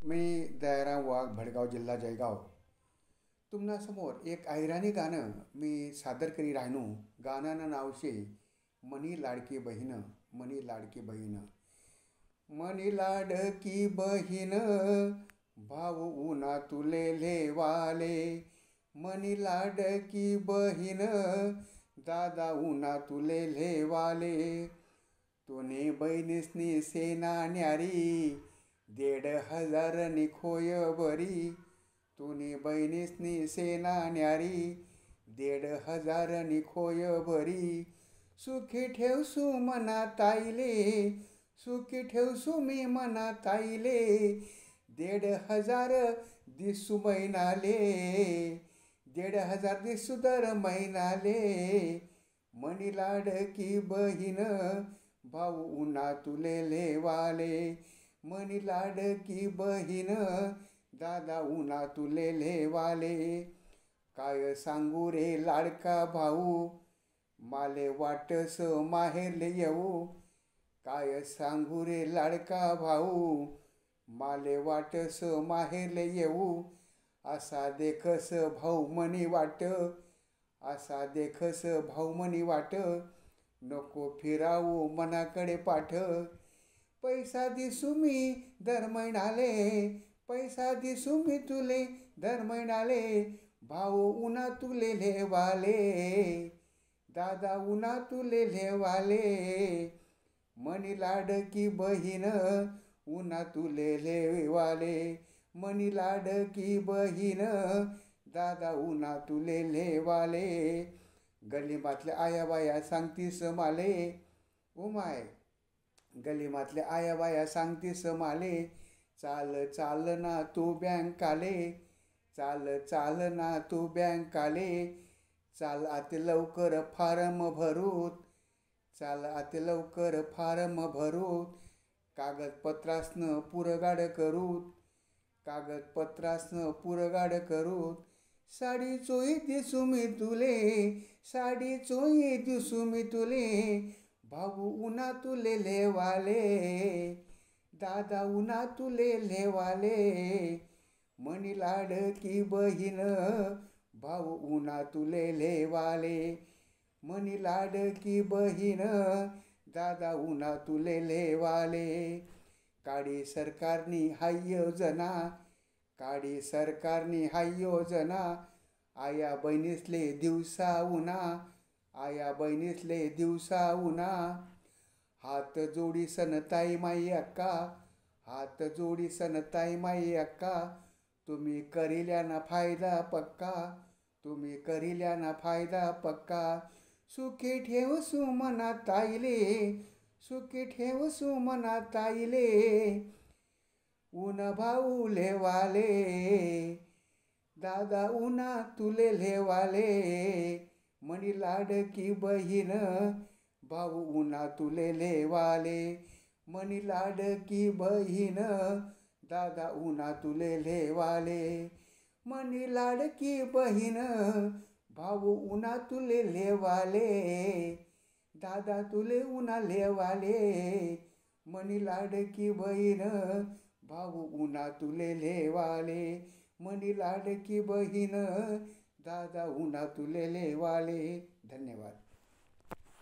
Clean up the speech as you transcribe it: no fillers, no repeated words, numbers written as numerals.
मी दयाराम वाघ, भडगाव जिल्हा जळगाव. तुम्हासमोर एक ऐराणी गाणं मी सादर करी राहिनो. गाण्यानं नाव शे मनी लाडकी बहीण. मनी लाडकी बहीण. मनी लाडकी बहीण, भाऊ उन्हा तुले लेवाले. मनी लाडकी बहीण, दादा उन्हा तुले लेवाले. तोने बहिणीसनी सेना न्यारी, 1,500 नि खोय बरी. तुनी बहिणीसनी सेना न्यारी, 1,500 नि खोय बरी. सुखी ठेवसू मना ताईले, सुखी ठेवसू मी मना ताईले. 1,500 दिसू महिनाले, 1,500 दिसू दर महिनाले. मनी लाडकी बहीण, भाऊ उन्हा तुले लेवाले. मनी लाडकी बहीण, दादा उन्हा तुले लेवाले. काय सांगू रे लाडका भाऊ, माले वाटस माहेरले येऊ. काय सांगू रे लाडका भाऊ, माले वाटस माहेरले येऊ. असा देखस भाऊ मनी वाट, असा देखस भाऊ मनी वाट. नको फिरावू मनाकडे पाठ. पैसा दिसू मी दर महिनाले, पैसा दिसू मी तुले दर महिनाले. भाऊ उन्हा तुले लेवाले, दादा उन्हा तुले लेवाले. मनी लाडकी बहीण, उन्हा तुले लेवाले. मनी लाडकी बहीण, दादा उन्हा तुले लेवाले. गल्लीमातल्या आयाबाया सांगतीस माले, ओ माय. गल्लीमातल्या आयाबाया सांगतीस माले. चाल चाल ना तू बँकाले, चाल चाल ना तू बँकाले. चाल आते लवकर फारम भरूत, चाल आते लवकर फारम भरूत. कागदपत्रासनं पुरगाड करूत, कागदपत्रासनं पुरगाड करूत. साडी चोई दिसू मी तुले, साडी चोई दिसू मी तुले. भाऊ उन्हा तुले लेवाले, दादा उन्हा तुले लेवाले. मनी लाडकी बहीण, भाऊ उन्हा तुले लेवाले. मनी लाडकी बहीण, दादा उन्हा तुले लेवाले. काडी सरकारनी हाय योजना, काडी सरकारनी हाय योजना. आया बहिणीसले दिवसा उन्हा, आया बहिणीसले दिवसा उन्हा. हात जोडी सन ताई माई अक्का, हात जोडी सन ताई माई अक्का. तुम्ही करिल्याना फायदा पक्का, तुम्ही करिल्याना फायदा पक्का. सुखी ठेव सुमना ताईले, सुखी ठेव सुमना ताईले. ऊन भाऊ लेवाले, दादा उन्हा तुले लेवाले. मनी लाडकी बहीण, भाऊ उन्हा तुले लेवाले. मनी लाडकी बहीण, दादा उन्हा तुले लेवाले. मनी लाडकी बहीण, भाऊ उन्हा तुले लेवाले. दादा तुले उन्हा लेवाले. मनी लाडकी बहीण, भाऊ उन्हा तुले लेवाले. मनी लाडकी बहीण, दादा उन्हा तुले लेवाले. धन्यवाद.